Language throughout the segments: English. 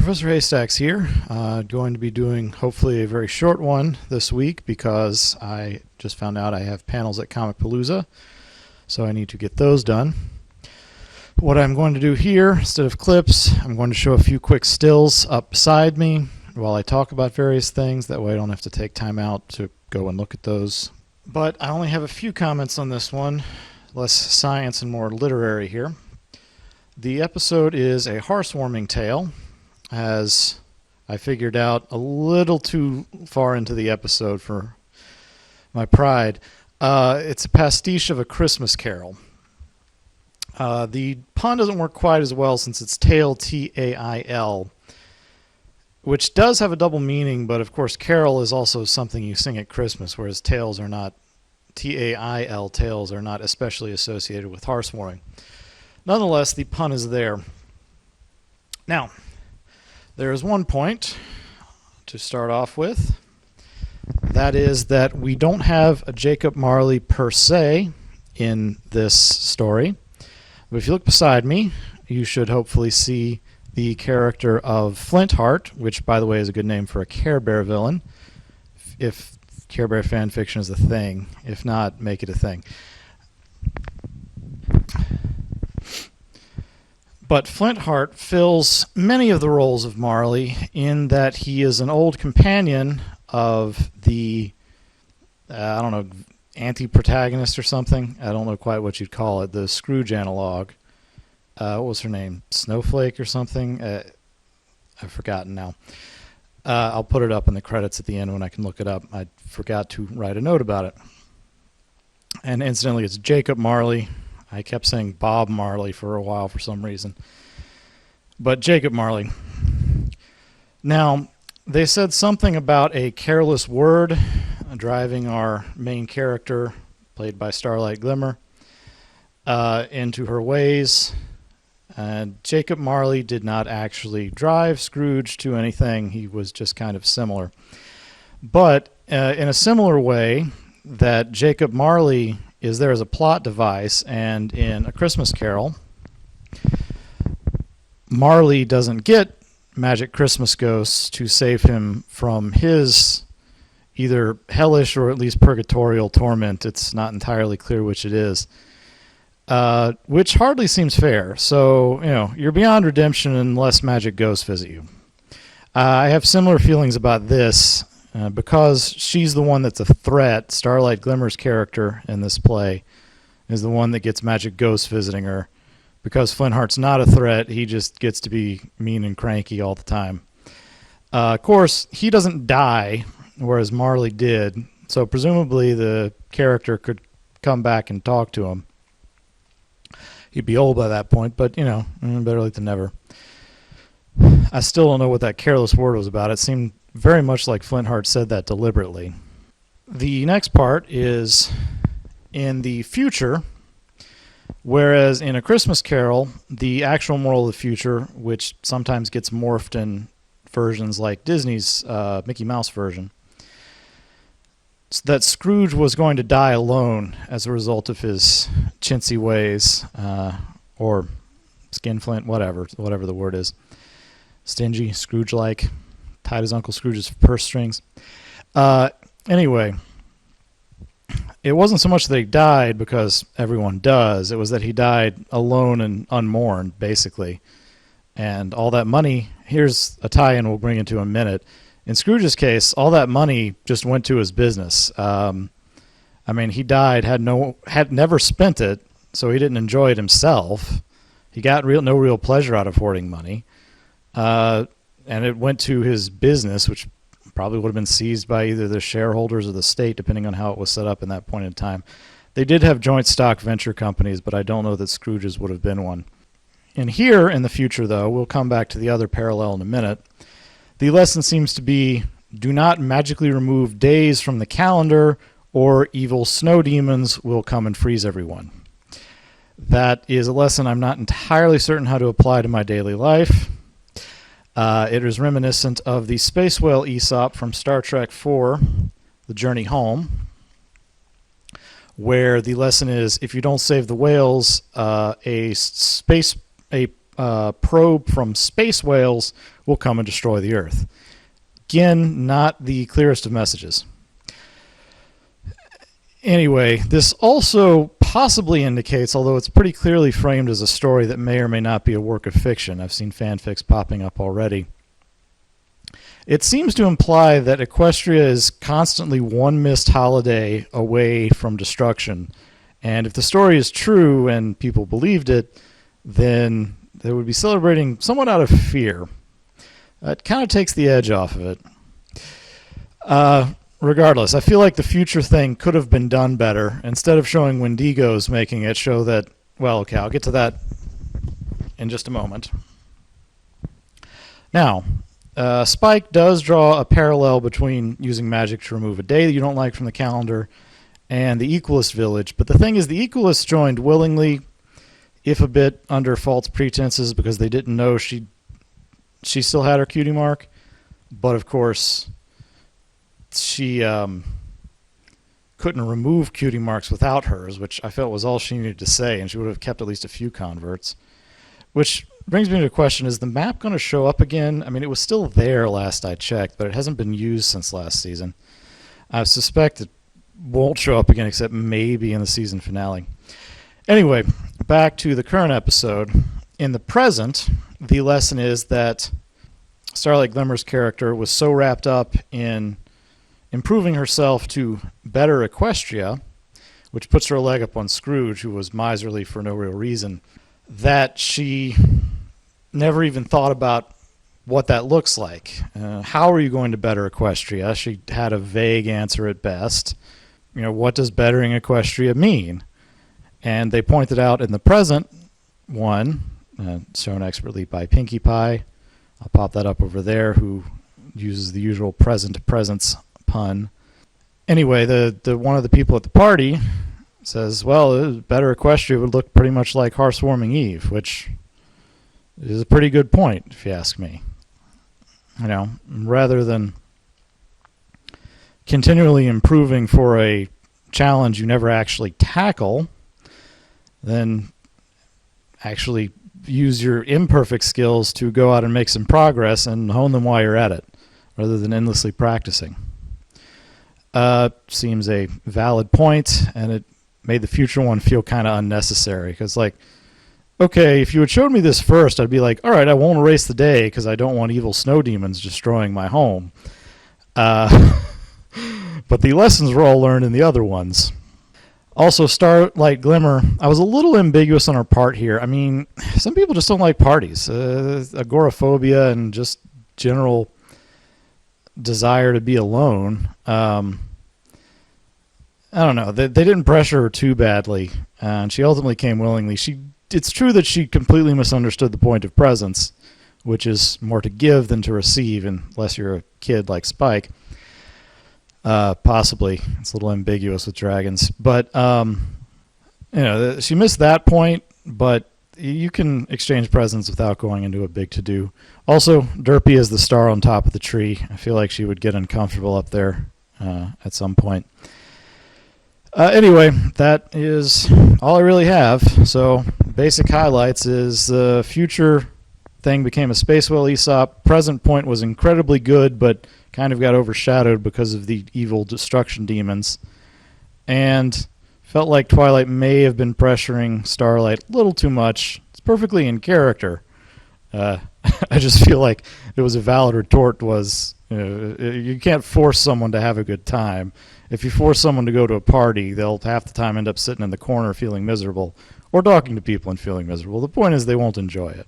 Professor Haystacks here. Going to be doing hopefully a very short one this week because I just found out I have panels at Comicpalooza, so I need to get those done. What I'm going to do here, instead of clips, I'm going to show a few quick stills up beside me while I talk about various things. That way I don't have to take time out to go and look at those. But I only have a few comments on this one, less science and more literary here. The episode is a hearthwarming tale, as I figured out a little too far into the episode for my pride. It's a pastiche of A Christmas Carol. The pun doesn't work quite as well since it's tail, T-A-I-L, which does have a double meaning, but of course carol is also something you sing at Christmas, whereas tales are not, T-A-I-L, tales are not especially associated with hearthwarming. Nonetheless, the pun is there. Now, there is one point to start off with. That is that we don't have a Jacob Marley per se in this story. But if you look beside me, you should hopefully see the character of Flintheart, which, by the way, is a good name for a Care Bear villain, if Care Bear fan fiction is a thing. If not, make it a thing. But Flintheart fills many of the roles of Marley in that he is an old companion of the, I don't know, anti-protagonist or something. I don't know quite what you'd call it. The Scrooge analog. What was her name? Snowflake or something? I've forgotten now. I'll put it up in the credits at the end when I can look it up. I forgot to write a note about it. And incidentally, it's Jacob Marley. I kept saying Bob Marley for a while for some reason. But Jacob Marley. Now, they said something about a careless word driving our main character, played by Starlight Glimmer, into her ways. Jacob Marley did not actually drive Scrooge to anything. He was just kind of similar. But in a similar way that Jacob Marley is there as a plot device, and in A Christmas Carol, Marley doesn't get magic Christmas ghosts to save him from his either hellish or at least purgatorial torment. It's not entirely clear which it is, which hardly seems fair. So, you're beyond redemption unless magic ghosts visit you. I have similar feelings about this. Because she's the one that's a threat, Starlight Glimmer's character in this play is the one that gets magic ghosts visiting her. Because Flintheart's not a threat, he just gets to be mean and cranky all the time. Of course, he doesn't die, whereas Marley did, so presumably the character could come back and talk to him. He'd be old by that point, but, better late than never. I still don't know what that careless word was about. It seemed very much like Flintheart said that deliberately. The next part is in the future, whereas in A Christmas Carol, the actual moral of the future, which sometimes gets morphed in versions like Disney's Mickey Mouse version, that Scrooge was going to die alone as a result of his chintzy ways, or skinflint, whatever the word is. Stingy, Scrooge-like. Tied his Uncle Scrooge's purse strings. Anyway, it wasn't so much that he died because everyone does. It was that he died alone and unmourned, basically. And all that money, here's a tie-in we'll bring into a minute. In Scrooge's case, all that money just went to his business. He died, had never spent it, so he didn't enjoy it himself. He got no real pleasure out of hoarding money. And it went to his business, which probably would have been seized by either the shareholders or the state, depending on how it was set up in that point in time. They did have joint stock venture companies, but I don't know that Scrooge's would have been one. And here in the future, though, we'll come back to the other parallel in a minute. The lesson seems to be, do not magically remove days from the calendar, or evil snow demons will come and freeze everyone. That is a lesson I'm not entirely certain how to apply to my daily life. It is reminiscent of the space whale Aesop from Star Trek IV, The Journey Home, where the lesson is, if you don't save the whales, a probe from space whales will come and destroy the Earth. Again, not the clearest of messages. Anyway, this also possibly indicates, although it's pretty clearly framed as a story that may or may not be a work of fiction. I've seen fanfics popping up already. It seems to imply that Equestria is constantly one missed holiday away from destruction. And if the story is true and people believed it, then they would be celebrating somewhat out of fear. It kind of takes the edge off of it. Regardless, I feel like the future thing could have been done better. Instead of showing Wendigos making it, show that, well, okay, I'll get to that in just a moment. Now, Spike does draw a parallel between using magic to remove a day that you don't like from the calendar and the Equalist village. But the thing is, the Equalists joined willingly, if a bit under false pretenses, because they didn't know she still had her cutie mark. But of course, she couldn't remove cutie marks without hers, which I felt was all she needed to say, and she would have kept at least a few converts. Which brings me to a question, is the map going to show up again? I mean, it was still there last I checked, but it hasn't been used since last season. I suspect it won't show up again except maybe in the season finale. Anyway, back to the current episode. In the present, the lesson is that Starlight Glimmer's character was so wrapped up in improving herself to better Equestria, which puts her a leg up on Scrooge, who was miserly for no real reason, that she never even thought about what that looks like. How are you going to better Equestria? She had a vague answer at best. What does bettering Equestria mean? And they pointed out in the present one, shown expertly by Pinkie Pie, I'll pop that up over there, who uses the usual presence pun. Anyway, the one of the people at the party says, well, better Equestria would look pretty much like Hearthwarming Eve, which is a pretty good point, if you ask me. Rather than continually improving for a challenge you never actually tackle, then actually use your imperfect skills to go out and make some progress and hone them while you're at it, rather than endlessly practicing. Seems a valid point, and it made the future one feel kind of unnecessary, because okay, if you had showed me this first, I'd be like, all right, I won't erase the day because I don't want evil snow demons destroying my home. But the lessons were all learned in the other ones. Also, Starlight Glimmer, I was a little ambiguous on her part here. I mean, some people just don't like parties. Agoraphobia and just general desire to be alone. I don't know. They didn't pressure her too badly, and she ultimately came willingly. It's true that she completely misunderstood the point of presence, which is more to give than to receive, unless you're a kid like Spike. Possibly. It's a little ambiguous with dragons. But, she missed that point, but you can exchange presents without going into a big to-do. Also, Derpy is the star on top of the tree. I feel like she would get uncomfortable up there at some point. Anyway, that is all I really have. So, basic highlights is the future thing became a Space Whale Aesop. Present point was incredibly good, but kind of got overshadowed because of the evil destruction demons. And felt like Twilight may have been pressuring Starlight a little too much. It's perfectly in character. I just feel like it was a valid retort was, you can't force someone to have a good time. If you force someone to go to a party, they'll half the time end up sitting in the corner feeling miserable, or talking to people and feeling miserable. The point is they won't enjoy it.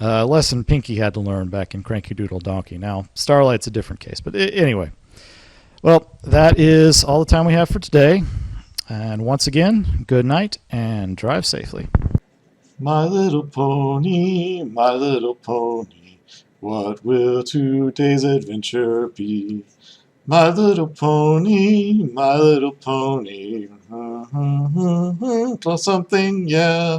Lesson Pinkie had to learn back in Cranky Doodle Donkey. Now, Starlight's a different case. But anyway, well, that is all the time we have for today. And once again, good night and drive safely. My little pony, what will today's adventure be? My little pony, draw something, yeah.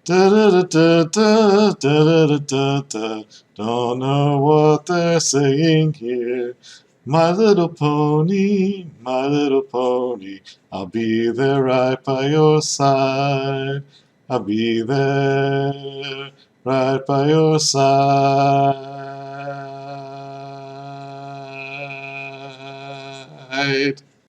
Da da da da da da da da da. Don't know what they're saying here. My little pony, I'll be there right by your side. I'll be there right by your side.